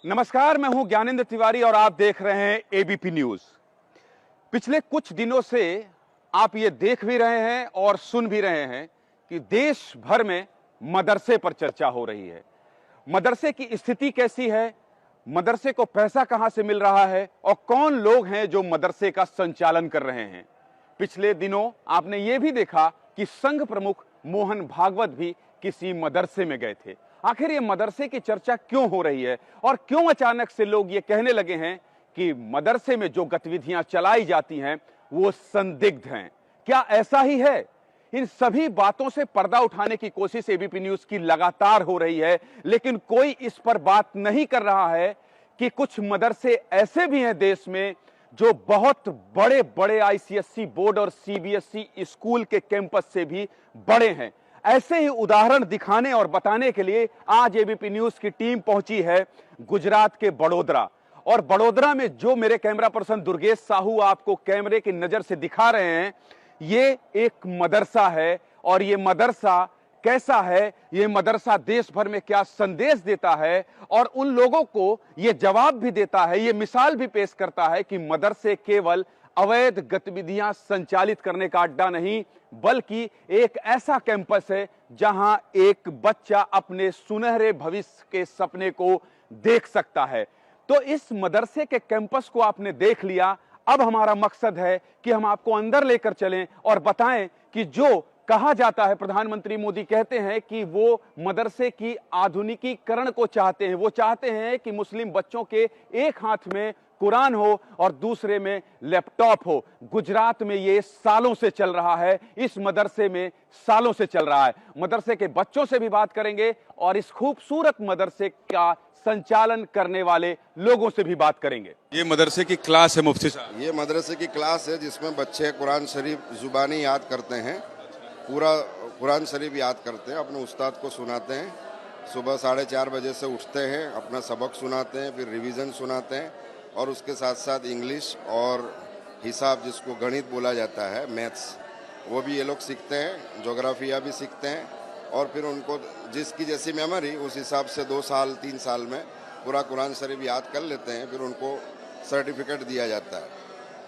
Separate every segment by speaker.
Speaker 1: नमस्कार, मैं हूं ज्ञानेंद्र तिवारी और आप देख रहे हैं एबीपी न्यूज। पिछले कुछ दिनों से आप ये देख भी रहे हैं और सुन भी रहे हैं कि देश भर में मदरसे पर चर्चा हो रही है। मदरसे की स्थिति कैसी है, मदरसे को पैसा कहां से मिल रहा है और कौन लोग हैं जो मदरसे का संचालन कर रहे हैं। पिछले दिनों आपने ये भी देखा कि संघ प्रमुख मोहन भागवत भी किसी मदरसे में गए थे। आखिर ये मदरसे की चर्चा क्यों हो रही है और क्यों अचानक से लोग ये कहने लगे हैं कि मदरसे में जो गतिविधियां चलाई जाती हैं वो संदिग्ध हैं? क्या ऐसा ही है? इन सभी बातों से पर्दा उठाने की कोशिश एबीपी न्यूज की लगातार हो रही है, लेकिन कोई इस पर बात नहीं कर रहा है कि कुछ मदरसे ऐसे भी हैं देश में जो बहुत बड़े बड़े आईसीएसई बोर्ड और सीबीएसई स्कूल के कैंपस से भी बड़े हैं। ऐसे ही उदाहरण दिखाने और बताने के लिए आज एबीपी न्यूज की टीम पहुंची है गुजरात के बड़ोदरा। और बड़ोदरा में जो मेरे कैमरा पर्सन दुर्गेश साहू आपको कैमरे की नजर से दिखा रहे हैं, ये एक मदरसा है। और ये मदरसा कैसा है, ये मदरसा देश भर में क्या संदेश देता है और उन लोगों को ये जवाब भी देता है, ये मिसाल भी पेश करता है कि मदरसे केवल अवैध गतिविधियां संचालित करने का अड्डा नहीं, बल्कि एक ऐसा कैंपस है जहां एक बच्चा अपने सुनहरे भविष्य के सपने को देख सकता है। तो इस मदरसे के कैंपस को आपने देख लिया। अब हमारा मकसद है कि हम आपको अंदर लेकर चलें और बताएं कि जो कहा जाता है, प्रधानमंत्री मोदी कहते हैं कि वो मदरसे की आधुनिकीकरण को चाहते हैं। वो चाहते हैं कि मुस्लिम बच्चों के एक हाथ में कुरान हो और दूसरे में लैपटॉप हो। गुजरात में ये सालों से चल रहा है, इस मदरसे में सालों से चल रहा है। मदरसे के बच्चों से भी बात करेंगे और इस खूबसूरत मदरसे का संचालन करने वाले लोगों से भी बात करेंगे।
Speaker 2: ये मदरसे की क्लास है मुफ्ती साहब?
Speaker 3: ये मदरसे की क्लास है जिसमें बच्चे कुरान शरीफ जुबानी याद करते हैं, पूरा कुरान शरीफ याद करते हैं, अपने उस्ताद को सुनाते हैं। सुबह 4:30 बजे से उठते हैं, अपना सबक सुनाते हैं, फिर रिवीजन सुनाते हैं और उसके साथ साथ इंग्लिश और हिसाब, जिसको गणित बोला जाता है, मैथ्स, वो भी ये लोग सीखते हैं। ज्योग्राफिया भी सीखते हैं और फिर उनको जिसकी जैसी मेमोरी, उस हिसाब से 2 साल 3 साल में पूरा कुरान शरीफ याद कर लेते हैं। फिर उनको सर्टिफिकेट दिया जाता है।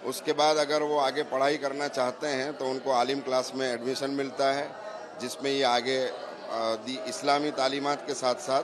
Speaker 3: उसके बाद अगर वो आगे पढ़ाई करना चाहते हैं तो उनको आलिम क्लास में एडमिशन मिलता है, जिसमें ये आगे इस्लामी तालीमात के साथ साथ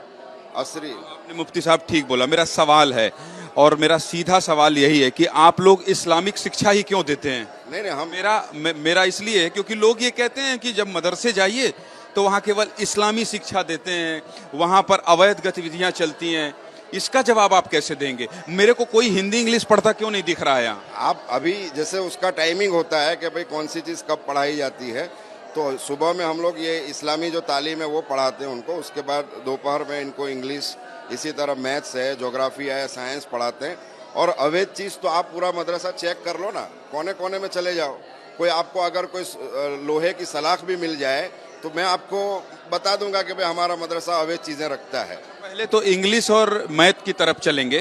Speaker 3: असरी।
Speaker 2: आपने मुफ्ती साहब ठीक बोला। मेरा सवाल है और मेरा सीधा सवाल यही है कि आप लोग इस्लामिक शिक्षा ही क्यों देते हैं?
Speaker 3: नहीं, हम
Speaker 2: मेरा इसलिए है क्योंकि लोग ये कहते हैं कि जब मदरसे जाइए तो वहाँ केवल इस्लामी शिक्षा देते हैं, वहाँ पर अवैध गतिविधियाँ चलती हैं। इसका जवाब आप कैसे देंगे? मेरे को कोई हिंदी इंग्लिश पढ़ता क्यों नहीं दिख रहा है यहाँ?
Speaker 3: आप अभी जैसे उसका टाइमिंग होता है कि भाई कौन सी चीज़ कब पढ़ाई जाती है, तो सुबह में हम लोग ये इस्लामी जो तालीम है वो पढ़ाते हैं उनको। उसके बाद दोपहर में इनको इंग्लिश, इसी तरह मैथ्स है, ज्योग्राफी है, साइंस पढ़ाते हैं। और अवैध चीज़ तो आप पूरा मदरसा चेक कर लो ना, कोने कोने में चले जाओ। कोई आपको अगर कोई लोहे की सलाख भी मिल जाए तो मैं आपको बता दूंगा कि भाई हमारा मदरसा अवैध चीज़ें रखता है।
Speaker 2: पहले तो इंग्लिश और मैथ की तरफ चलेंगे।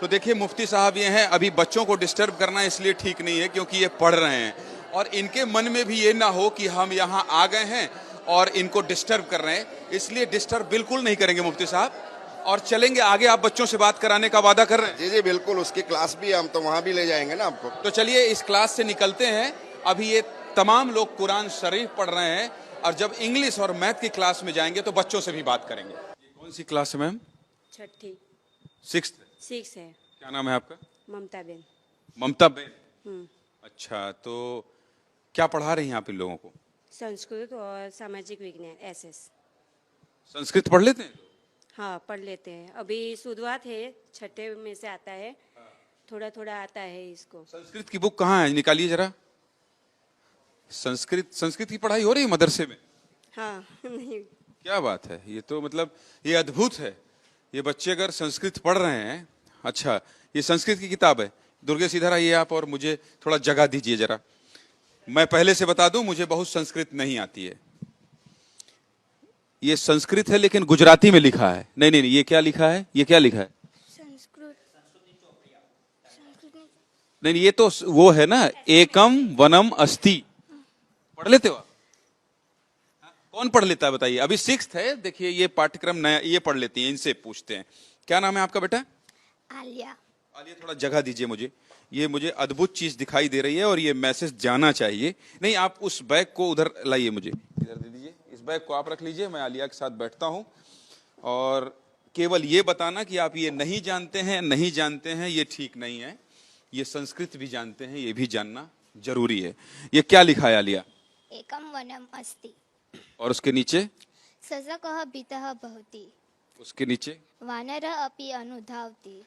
Speaker 2: तो देखिए मुफ्ती साहब ये हैं, अभी बच्चों को डिस्टर्ब करना इसलिए ठीक नहीं है क्योंकि ये पढ़ रहे हैं और इनके मन में भी ये ना हो कि हम यहाँ आ गए हैं और इनको डिस्टर्ब कर रहे हैं, इसलिए डिस्टर्ब बिल्कुल नहीं करेंगे मुफ्ती साहब और चलेंगे आगे। आप बच्चों से बात कराने का वादा कर रहे हैं?
Speaker 3: जी जी बिल्कुल, उसकी क्लास भी हम तो वहाँ भी ले जाएंगे ना आपको।
Speaker 2: तो चलिए इस क्लास से निकलते हैं। अभी ये तमाम लोग कुरान शरीफ पढ़ रहे हैं और जब इंग्लिश और मैथ की क्लास में जाएंगे तो बच्चों से भी बात करेंगे। कौन सी क्लास है मैम?
Speaker 4: छठी।
Speaker 2: 6th
Speaker 4: है।
Speaker 2: क्या नाम है आपका?
Speaker 4: ममता बेन।
Speaker 2: ममता बेन। अच्छा, तो क्या पढ़ा रही हैं आप इन लोगों को?
Speaker 4: संस्कृत और सामाजिक विज्ञान, एसएस।
Speaker 2: संस्कृत पढ़ लेते हैं?
Speaker 4: हाँ, पढ़ लेते हैं। अभी शुरुआत है, छठे में से आता है, थोड़ा थोड़ा आता है इसको।
Speaker 2: संस्कृत की बुक कहाँ है, निकालिए जरा। संस्कृत की पढ़ाई हो रही है मदरसे में?
Speaker 4: हाँ। नहीं,
Speaker 2: क्या बात है, ये तो मतलब ये अद्भुत है। ये बच्चे अगर संस्कृत पढ़ रहे हैं। अच्छा, ये संस्कृत की किताब है। दुर्गेश इधर आइए आप और मुझे थोड़ा जगह दीजिए जरा। मैं पहले से बता दूं, मुझे बहुत संस्कृत नहीं आती है। ये संस्कृत है लेकिन गुजराती में लिखा है। नहीं नहीं, ये क्या लिखा है? ये क्या लिखा है?
Speaker 4: संस्कृत।
Speaker 2: नहीं, ये तो वो है ना, एकम वनम अस्ति। पढ़ लेते हो? कौन पढ़ लेता है बताइए? अभी 6th है। देखिए ये पाठ्यक्रम नया, ये पढ़ लेती हैं। इनसे पूछते हैं, क्या नाम है आपका बेटा?
Speaker 5: आलिया।
Speaker 2: आलिया थोड़ा जगह दीजिए मुझे, ये मुझे अद्भुत चीज दिखाई दे रही है और ये मैसेज जाना चाहिए। नहीं, आप उस बैग को उधर लाइए, मुझे इधर दे दीजिए, इस बैग को आप रख लीजिए, मैं आलिया के साथ बैठता हूं और केवल ये बताना कि आप ये नहीं जानते हैं ये ठीक नहीं है, ये संस्कृत भी जानते हैं ये भी जानना जरूरी है। ये क्या लिखा है आलिया?
Speaker 5: एकम वनम अस्ति,
Speaker 2: और उसके नीचे?
Speaker 5: सजकः भीतः भवति,
Speaker 2: उसके नीचे?
Speaker 5: वानरः अपि अनुधावति,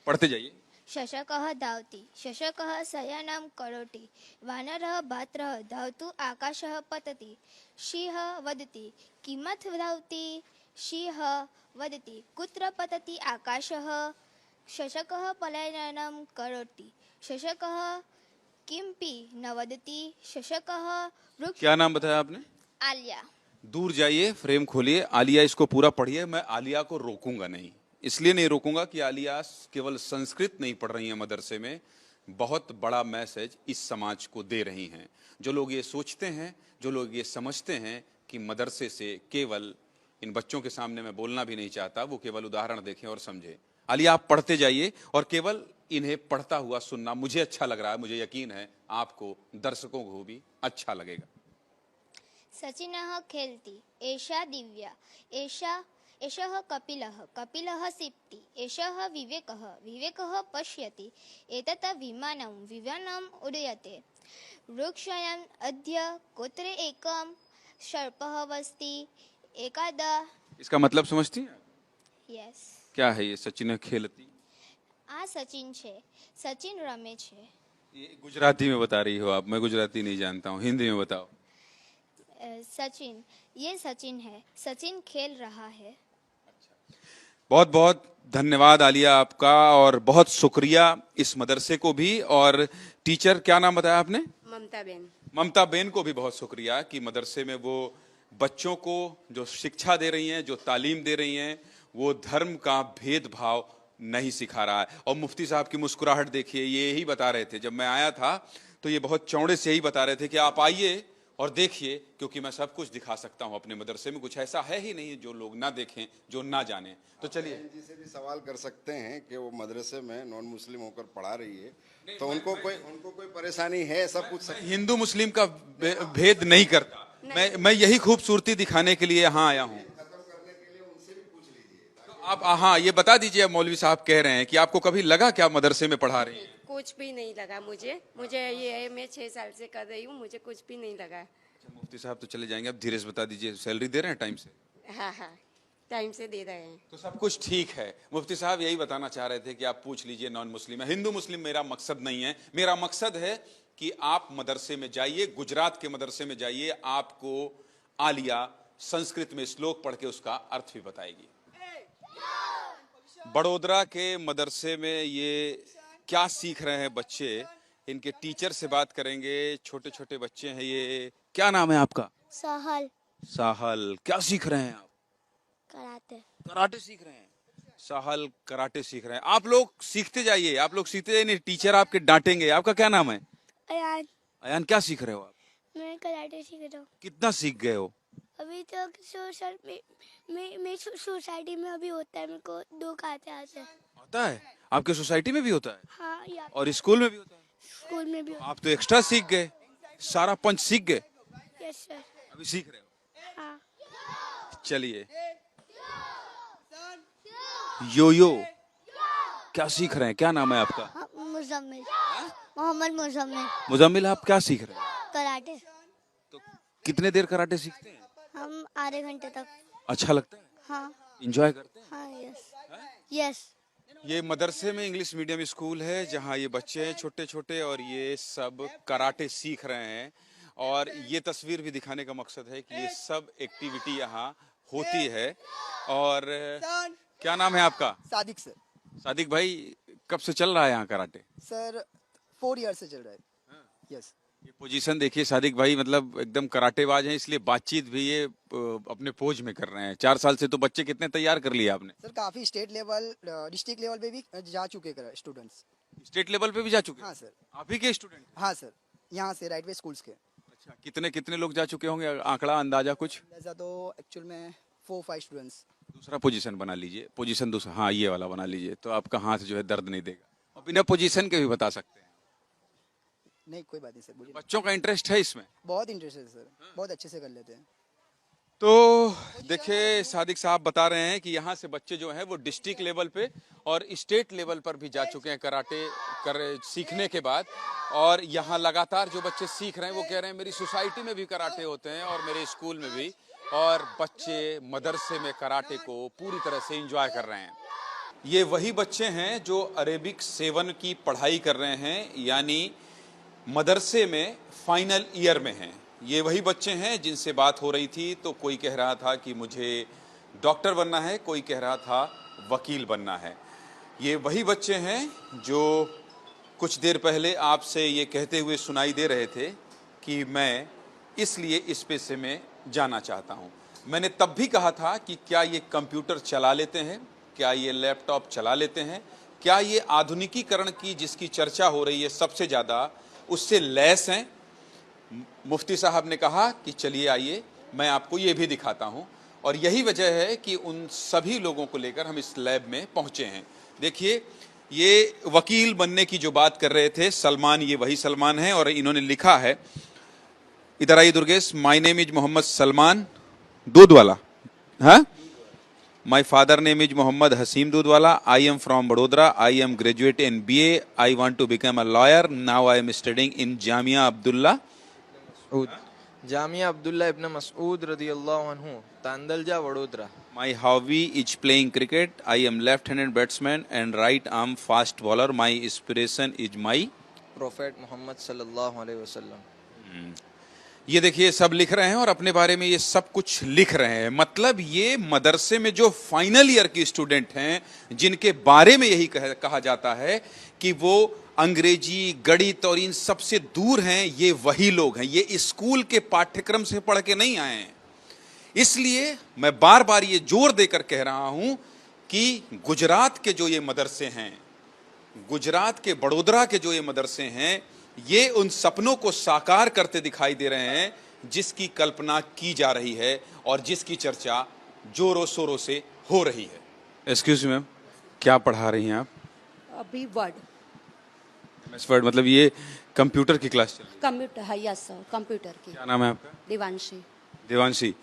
Speaker 2: पढ़ते जाइए।
Speaker 5: शशकः धावति, शशकः शयनं करोति, वानरः भ्रातरः धावतु आकाशः पतति, सिंहः वदति किमथ धावति, सिंहः वदति कुत्र पतति आकाशः, शशकः पलायनं करोति, शशकः किमपि न वदति, शशकः वृक्ष।
Speaker 2: क्या नाम बताया आपने?
Speaker 5: आलिया।
Speaker 2: दूर जाइए, फ्रेम खोलिए, आलिया इसको पूरा पढ़िए। मैं आलिया को रोकूंगा नहीं, इसलिए नहीं रोकूंगा कि आलिया केवल संस्कृत नहीं पढ़ रही हैं मदरसे में, बहुत बड़ा मैसेज इस समाज को दे रही हैं। जो लोग ये सोचते हैं, जो लोग ये समझते हैं कि मदरसे से केवल, इन बच्चों के सामने मैं बोलना भी नहीं चाहता, वो केवल उदाहरण देखें और समझें। आलिया आप पढ़ते जाइए और केवल इन्हें पढ़ता हुआ सुनना मुझे अच्छा लग रहा है, मुझे यकीन है आपको, दर्शकों को भी अच्छा लगेगा।
Speaker 5: सचिनः खेलति, एषा दिव्या, एषः कपिलः, कपिलः सिप्ति, एषः विवेकः, विवेकः पश्यति, एतत् विमानं, विमानम् उड्डयते, वृक्षायाम् अद्य कुत्र एकं सर्पः वसति, एकादा।
Speaker 2: इसका मतलब समझती हैं?
Speaker 5: यस।
Speaker 2: क्या है ये सचिन खेलती?
Speaker 5: आ सचिन छे, सचिन रमे छे।
Speaker 2: ये गुजराती में बता रही हो आप, मैं गुजराती नहीं जानता हूँ, हिंदी में बताओ।
Speaker 5: सचिन, ये सचिन है, सचिन खेल रहा है।
Speaker 2: बहुत बहुत धन्यवाद आलिया आपका, और बहुत शुक्रिया इस मदरसे को भी, और टीचर क्या नाम बताया आपने?
Speaker 4: ममता बेन।
Speaker 2: ममता बेन को भी बहुत शुक्रिया कि मदरसे में वो बच्चों को जो शिक्षा दे रही हैं, जो तालीम दे रही हैं, वो धर्म का भेदभाव नहीं सिखा रहा है। और मुफ्ती साहब की मुस्कुराहट देखिए, ये यही बता रहे थे, जब मैं आया था तो ये बहुत चौड़े से यही बता रहे थे कि आप आइए और देखिए, क्योंकि मैं सब कुछ दिखा सकता हूं अपने मदरसे में, कुछ ऐसा है ही नहीं जो लोग ना देखें, जो ना जाने। तो चलिए
Speaker 3: जी से भी सवाल कर सकते हैं कि वो मदरसे में नॉन मुस्लिम होकर पढ़ा रही है, तो उनको कोई परेशानी है, सब कुछ
Speaker 2: हिंदू मुस्लिम का भेद नहीं करता, मैं यही खूबसूरती दिखाने के लिए यहाँ आया हूँ। आप हाँ ये बता दीजिए, अब मौलवी साहब कह रहे हैं कि आपको कभी लगा क्या मदरसे में पढ़ा रही हैं?
Speaker 4: कुछ भी नहीं लगा मुझे ये मैं 6 साल से कर रही हूँ, मुझे कुछ भी नहीं लगा।
Speaker 2: मुफ्ती साहब तो चले जाएंगे, अब धीरे से बता दीजिए, सैलरी दे रहे हैं टाइम से?
Speaker 4: हाँ हाँ, टाइम से दे रहे हैं।
Speaker 2: तो सब कुछ ठीक है। मुफ्ती साहब यही बताना चाह रहे थे कि आप पूछ लीजिए नॉन मुस्लिम है, हिंदू मुस्लिम मेरा मकसद नहीं है। मेरा मकसद है कि आप मदरसे में जाइए, गुजरात के मदरसे में जाइए, आपको आलिया संस्कृत में श्लोक पढ़ के उसका अर्थ भी बताएगी। बड़ोदरा के मदरसे में ये क्या सीख रहे हैं बच्चे, इनके टीचर से बात करेंगे। छोटे छोटे बच्चे हैं ये। क्या नाम है आपका?
Speaker 5: साहल।
Speaker 2: साहल, क्या सीख रहे हैं आप?
Speaker 5: कराटे।
Speaker 2: कराटे सीख रहे हैं। साहल कराटे सीख रहे हैं। आप लोग सीखते जाइए, आप लोग सीखते जाइए, नहीं टीचर आपके डांटेंगे। आपका क्या नाम है?
Speaker 5: अयान।
Speaker 2: अयान, क्या सीख रहे हो आप?
Speaker 5: मैं कराटे सीख रहा हूँ।
Speaker 2: कितना सीख गए हो?
Speaker 5: अभी तक सोसाइटी में अभी होता है, मेरे को 2 कराटे आते हैं।
Speaker 2: आता है? आपके सोसाइटी में भी होता है?
Speaker 5: हाँ, या
Speaker 2: और स्कूल में भी होता है?
Speaker 5: स्कूल में भी होता
Speaker 2: आप तो एक्स्ट्रा सीख गए, सारा पंच सीख गए।
Speaker 5: है। Yes sir.
Speaker 2: अभी सीख रहे हो?
Speaker 5: हाँ।
Speaker 2: चलिए, यो यो क्या सीख रहे हैं? क्या नाम है आपका?
Speaker 5: मुजम्मिल। मोहम्मद मुजम्मिल।
Speaker 2: मुजम्मिल, आप क्या सीख रहे हैं?
Speaker 5: कराटे।
Speaker 2: तो कितने देर कराटे सीखते हैं?
Speaker 5: हम आधे घंटे तक।
Speaker 2: अच्छा लगता है?
Speaker 5: हाँ।
Speaker 2: एंजॉय करते हैं?
Speaker 5: हाँ। Yes yes.
Speaker 2: ये मदरसे में इंग्लिश मीडियम स्कूल है जहाँ ये बच्चे हैं छोटे छोटे, और ये सब कराटे सीख रहे हैं। और ये तस्वीर भी दिखाने का मकसद है कि ये सब एक्टिविटी यहाँ होती है। और क्या नाम है आपका?
Speaker 6: सादिक सर।
Speaker 2: सादिक भाई, कब से चल रहा है यहाँ कराटे?
Speaker 6: सर 4 ईयर से चल रहा है। यस।
Speaker 2: ये पोजीशन देखिए सादिक भाई, मतलब एकदम कराटेबाज हैं, इसलिए बातचीत भी ये अपने पोज में कर रहे हैं। 4 साल से तो बच्चे कितने तैयार कर लिए आपने?
Speaker 6: सर काफी स्टेट लेवल, डिस्ट्रिक्ट लेवल पे भी जा चुके स्टूडेंट्स।
Speaker 2: स्टेट लेवल पे भी जा चुके?
Speaker 6: हाँ सर।
Speaker 2: आप ही के स्टूडेंट?
Speaker 6: हाँ सर, यहाँ से राइट वे स्कूल्स के।
Speaker 2: अच्छा, कितने कितने लोग जा चुके होंगे, आंकड़ा अंदाजा कुछ?
Speaker 6: ऐसा तो एक्चुअल में 4-5 स्टूडेंट्स।
Speaker 2: दूसरा पोजीशन बना लीजिए, पोजीशन दूसरा, हाँ ये वाला बना लीजिए, तो आपका हाथ जो है दर्द नहीं देगा। और बिना पोजीशन के भी बता सकते हैं।
Speaker 6: नहीं कोई बात नहीं सर, बोलिए।
Speaker 2: बच्चों का इंटरेस्ट है इसमें।
Speaker 6: बहुत इंटरेस्ट है सर, बहुत अच्छे से कर लेते हैं।
Speaker 2: तो देखिए सादिक साहब बता रहे हैं कि यहाँ से बच्चे जो हैं वो डिस्ट्रिक्ट लेवल पे और स्टेट लेवल पर भी जा चुके हैं कराटे सीखने के बाद। और यहाँ लगातार जो बच्चे सीख रहे हैं वो कह रहे हैं मेरी सोसाइटी में भी कराटे होते हैं और मेरे स्कूल में भी, और बच्चे मदरसे में कराटे को पूरी तरह से एंजॉय कर रहे हैं। ये वही बच्चे हैं जो अरेबिक 7 की पढ़ाई कर रहे हैं, यानी मदरसे में फाइनल ईयर में हैं। ये वही बच्चे हैं जिनसे बात हो रही थी, तो कोई कह रहा था कि मुझे डॉक्टर बनना है, कोई कह रहा था वकील बनना है। ये वही बच्चे हैं जो कुछ देर पहले आपसे ये कहते हुए सुनाई दे रहे थे कि मैं इसलिए इस पेशे में जाना चाहता हूँ। मैंने तब भी कहा था कि क्या ये कंप्यूटर चला लेते हैं, क्या ये लैपटॉप चला लेते हैं, क्या ये आधुनिकीकरण की जिसकी चर्चा हो रही है सबसे ज़्यादा उससे लैस हैं। मुफ्ती साहब ने कहा कि चलिए आइए मैं आपको ये भी दिखाता हूँ, और यही वजह है कि उन सभी लोगों को लेकर हम इस लैब में पहुँचे हैं। देखिए ये वकील बनने की जो बात कर रहे थे सलमान, ये वही सलमान है, और इन्होंने लिखा है, इधर आइए Durgesh, my name is Mohammad Salman दूधवाला, हाँ, my father name is Mohammad Hasim दूधवाला, I am from Vadodara, I am graduate in BA, I want to become a lawyer, now I am studying in Jamia Abdullah
Speaker 7: Jamia Abdullah इब्न मसूद रदियल्लाहु अन्हु, Tandalja, Vadodara.
Speaker 2: My hobby is playing cricket. I am left-handed batsman and right-arm fast bowler. My inspiration is my
Speaker 7: prophet Muhammad सल्लल्लाहु अलैहि वसल्लम।
Speaker 2: ये देखिए सब लिख रहे हैं और अपने बारे में ये सब कुछ लिख रहे हैं। मतलब ये मदरसे में जो फाइनल ईयर के स्टूडेंट हैं जिनके बारे में यही कहा जाता है कि वो अंग्रेजी, गणित और इन सबसे दूर हैं, ये वही लोग हैं। ये स्कूल के पाठ्यक्रम से पढ़ के नहीं आए हैं। इसलिए मैं बार बार ये जोर देकर कह रहा हूं कि गुजरात के जो ये मदरसे हैं, गुजरात के बड़ोदरा के जो ये मदरसे हैं, ये उन सपनों को साकार करते दिखाई दे रहे हैं जिसकी कल्पना की जा रही है और जिसकी चर्चा जोरों शोरों से हो रही है। एक्सक्यूज मी मैम, क्या पढ़ा रही हैं आप?
Speaker 8: अभी वर्ड
Speaker 2: MS वर्ड, मतलब ये कंप्यूटर की क्लास चल रही है?
Speaker 8: कंप्यूटर है, यस सर, कंप्यूटर की।
Speaker 2: क्या नाम है आपका?
Speaker 8: देवांशी।
Speaker 2: देवांशी,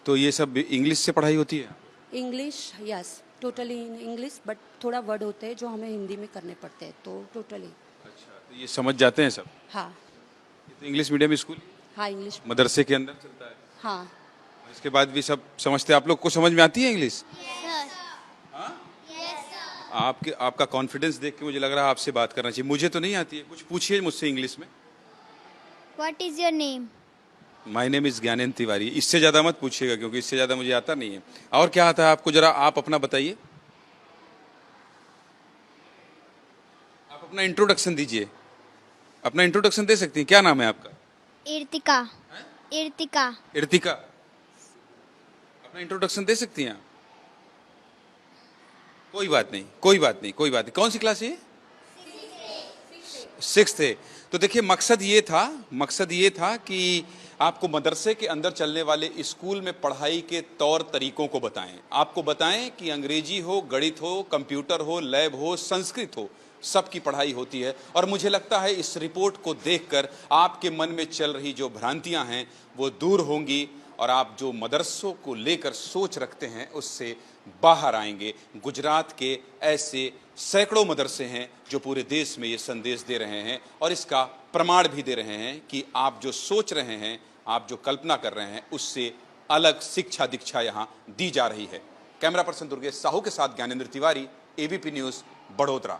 Speaker 2: तो ये सब इंग्लिश से पढ़ाई होती है?
Speaker 8: English, yes, totally in English, but थोड़ा वर्ड होते हैं जो हमें हिंदी में करने पड़ते हैं, तो टोटली।
Speaker 2: अच्छा, तो ये समझ जाते हैं सब?
Speaker 8: हाँ
Speaker 2: ये तो इंग्लिश मीडियम स्कूल
Speaker 8: हाँ, इंग्लिश,
Speaker 2: मदरसे के अंदर चलता है?
Speaker 8: हाँ।
Speaker 2: और इसके बाद भी सब समझते हैं? आप लोग को समझ में आती है इंग्लिश? आपका कॉन्फिडेंस देख के मुझे लग रहा है आपसे बात करना चाहिए। मुझे तो नहीं आती है, कुछ पूछिए मुझसे इंग्लिश में।
Speaker 5: What is your name?
Speaker 2: My name is Gyanendra Tiwari. इससे ज्यादा मत पूछिएगा क्योंकि इससे ज्यादा मुझे आता नहीं है। और क्या आता है आपको, जरा आप अपना बताइए, आप अपना इंट्रोडक्शन दीजिए। अपना इंट्रोडक्शन दे सकती हैं? क्या नाम है आपका?
Speaker 5: इर्तिका। इर्तिका।
Speaker 2: इर्तिका, अपना इंट्रोडक्शन दे सकती हैं आप? कोई बात नहीं, कोई बात नहीं, कोई बात नहीं। कौन सी क्लास है? 6th है। तो देखिए मकसद ये था कि आपको मदरसे के अंदर चलने वाले स्कूल में पढ़ाई के तौर तरीकों को बताएं। आपको बताएं कि अंग्रेजी हो, गणित हो, कंप्यूटर हो, लैब हो, संस्कृत हो, सबकी पढ़ाई होती है। और मुझे लगता है इस रिपोर्ट को देखकर आपके मन में चल रही जो भ्रांतियां हैं वो दूर होंगी और आप जो मदरसों को लेकर सोच रखते हैं उससे बाहर आएंगे। गुजरात के ऐसे सैकड़ों मदरसे हैं जो पूरे देश में ये संदेश दे रहे हैं और इसका प्रमाण भी दे रहे हैं कि आप जो सोच रहे हैं, आप जो कल्पना कर रहे हैं, उससे अलग शिक्षा दीक्षा यहाँ दी जा रही है। कैमरा पर्सन दुर्गेश साहू के साथ ज्ञानेंद्र तिवारी, ABP न्यूज, बड़ोदरा।